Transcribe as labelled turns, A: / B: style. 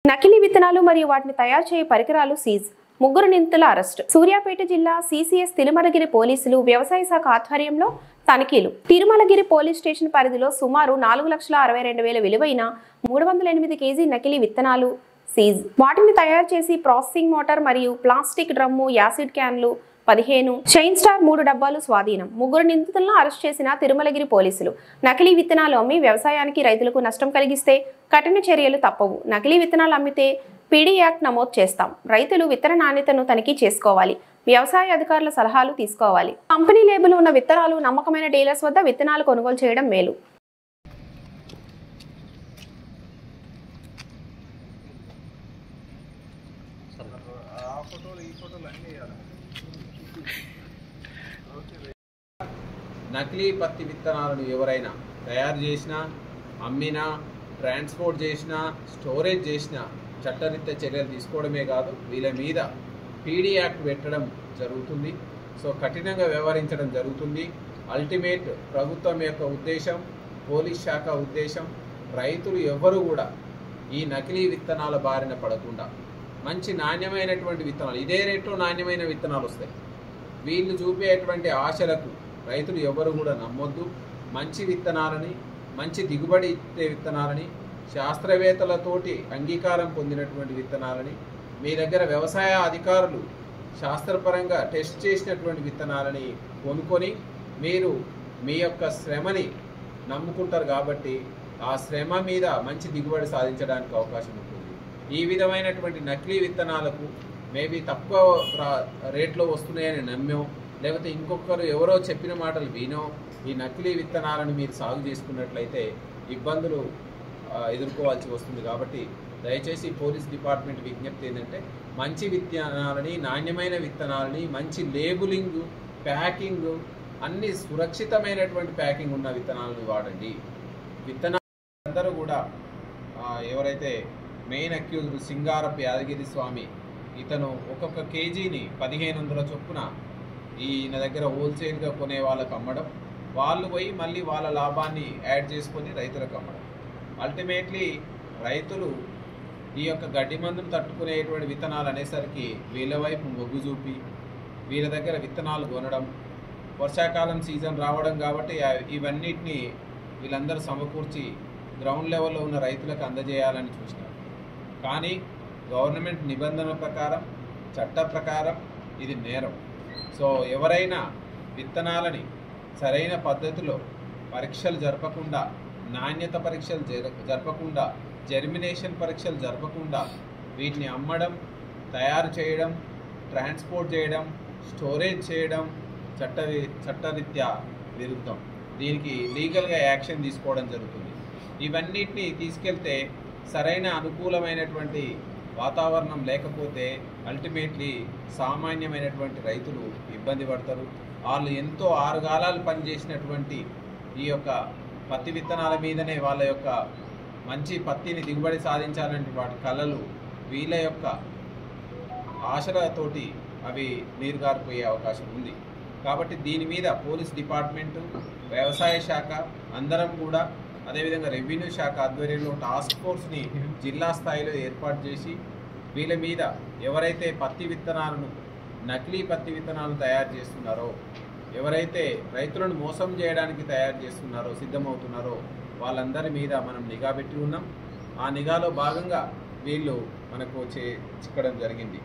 A: నకిలీ విత్తనాలు మరియు వాటిని తయారు చేయే పరికరాలు సీజ్. ముగ్గురు నిందితుల అరెస్ట్. సూర్యాపేట జిల్లా సిసిఎస్ తిరుమలగిరి పోలీసులు వ్యవసాయ శాఖ ఆధ్వర్యంలో తనిఖీలు. తిరుమలగిరి పోలీస్ స్టేషన్ పరిధిలో సుమారు 4,62,000 విలువైన 308 కేజీ నకిలీ విత్తనాలు సీజ్. వాటిని తయారు చేసి ప్రాసెసింగ్ మోటార్ మరియు ప్లాస్టిక్ డ్రమ్ము, యాసిడ్ క్యాన్లు 15, చైన్ స్టార్ 3 డబ్బాలు స్వాధీనం. ముగ్గురు నిందితులను అరెస్ట్ చేసిన తిరుమలగిరి పోలీసులు. నకిలీ విత్తనాలు అమ్మి వ్యవసాయానికి రైతులకు నష్టం కలిగిస్తే కఠిన చర్యలు తప్పవు. నకిలీ విత్తనాలు అమ్మితే పీడీ యాక్ట్ నమోదు చేస్తాం. రైతులు విత్తన నాణ్యతను తనిఖీ చేసుకోవాలి. వ్యవసాయ అధికారుల సలహాలు తీసుకోవాలి. కంపెనీ లేబుల్ ఉన్న విత్తనాలు నమ్మకమైన డీలర్స్ వద్ద విత్తనాలు కొనుగోలు చేయడం మేలు.
B: నకిలీ పత్తి విత్తనాలను ఎవరైనా తయారు చేసినా, అమ్మినా, ట్రాన్స్పోర్ట్ చేసినా, స్టోరేజ్ చేసినా చట్టరీత్యా చర్యలు తీసుకోవడమే కాదు, వీళ్ళ మీద పీడీ యాక్ట్ పెట్టడం జరుగుతుంది. సో కఠినంగా వ్యవహరించడం జరుగుతుంది. అల్టిమేట్ ప్రభుత్వం యొక్క ఉద్దేశం, పోలీస్ శాఖ ఉద్దేశం, రైతులు ఎవ్వరూ కూడా ఈ నకిలీ విత్తనాల బారిన పడకుండా మంచి నాణ్యమైనటువంటి విత్తనాలు, ఇదే రేట్లో నాణ్యమైన విత్తనాలు వస్తాయి. వీళ్ళు చూపేటువంటి ఆశలకు రైతులు ఎవరు కూడా నమ్మొద్దు. మంచి విత్తనాలని, మంచి దిగుబడి ఇచ్చే విత్తనాలని, శాస్త్రవేత్తలతోటి అంగీకారం పొందినటువంటి విత్తనాలని, మీ దగ్గర వ్యవసాయ అధికారులు శాస్త్రపరంగా టెస్ట్ చేసినటువంటి విత్తనాలని కొనుక్కొని మీరు మీ యొక్క శ్రమని నమ్ముకుంటారు. కాబట్టి ఆ శ్రమ మీద మంచి దిగుబడి సాధించడానికి అవకాశం ఉంటుంది. ఈ విధమైనటువంటి నకిలీ విత్తనాలకు మేబీ తక్కువ రేట్లో వస్తున్నాయని నమ్మో, లేకపోతే ఇంకొకరు ఎవరో చెప్పిన మాటలు వినో ఈ నకిలీ విత్తనాలను మీరు సాగు చేసుకున్నట్లయితే ఇబ్బందులు ఎదుర్కోవాల్సి వస్తుంది. కాబట్టి దయచేసి పోలీస్ డిపార్ట్మెంట్ విజ్ఞప్తి ఏంటంటే మంచి విత్తనాలని, నాణ్యమైన విత్తనాలని, మంచి లేబులింగ్, ప్యాకింగ్ అన్ని సురక్షితమైనటువంటి ప్యాకింగ్ ఉన్న విత్తనాలను వాడండి. విత్తనాలు అందరూ కూడా ఎవరైతే మెయిన్ అక్యూజ్డ్ సింగారపు యాదగిరి స్వామి, ఇతను ఒక్కొక్క కేజీని 1500 చొప్పున ఈయన దగ్గర హోల్సేల్గా కొనే వాళ్ళకు అమ్మడం, వాళ్ళు పోయి మళ్ళీ వాళ్ళ లాభాన్ని యాడ్ చేసుకొని రైతులకు అమ్మడం. అల్టిమేట్లీ రైతులు ఈ యొక్క గడ్డి మందును తట్టుకునేటువంటి విత్తనాలు అనేసరికి వీళ్ళ వైపు మొగ్గు చూపి వీళ్ళ దగ్గర విత్తనాలు కొనడం, వర్షాకాలం సీజన్ రావడం కాబట్టి ఇవన్నిటిని వీళ్ళందరూ సమకూర్చి గ్రౌండ్ లెవెల్లో ఉన్న రైతులకు అందజేయాలని చూసినారు. కానీ గవర్నమెంట్ నిబంధనల ప్రకారం, చట్ట ప్రకారం ఇది నేరం. సో ఎవరైనా విత్తనాలని సరైన పద్ధతిలో పరీక్షలు జరపకుండా, నాణ్యత పరీక్షలు జరపకుండా, జర్మినేషన్ పరీక్షలు జరపకుండా వీటిని అమ్మడం, తయారు చేయడం, ట్రాన్స్పోర్ట్ చేయడం, స్టోరేజ్ చేయడం చట్టరీత్యా విరుద్ధం. దీనికి లీగల్గా యాక్షన్ తీసుకోవడం జరుగుతుంది. ఇవన్నిటిని తీసుకెళ్తే సరైన అనుకూలమైనటువంటి వాతావరణం లేకపోతే అల్టిమేట్లీ సామాన్యమైనటువంటి రైతులు ఇబ్బంది పడతారు. వాళ్ళు ఎంతో ఆరుగాలాలు పనిచేసినటువంటి ఈ యొక్క పత్తి విత్తనాల మీదనే వాళ్ళ యొక్క మంచి పత్తిని దిగుబడి సాధించాలంటే వాటి కళలు వీళ్ళ యొక్క ఆశలతోటి అవి నీరుగారిపోయే అవకాశం ఉంది. కాబట్టి దీని మీద పోలీస్ డిపార్ట్మెంటు, వ్యవసాయ శాఖ అందరం కూడా, అదేవిధంగా రెవెన్యూ శాఖ ఆధ్వర్యంలో టాస్క్ ఫోర్స్ని జిల్లా స్థాయిలో ఏర్పాటు చేసి వీళ్ళ మీద ఎవరైతే పత్తి విత్తనాలను, నకిలీ పత్తి విత్తనాలను తయారు చేస్తున్నారో, ఎవరైతే రైతులను మోసం చేయడానికి తయారు చేస్తున్నారో, సిద్ధమవుతున్నారో వాళ్ళందరి మీద మనం నిఘా పెట్టి ఉన్నాం. ఆ నిఘాలో భాగంగా వీళ్ళు మనకు చిక్కడం జరిగింది.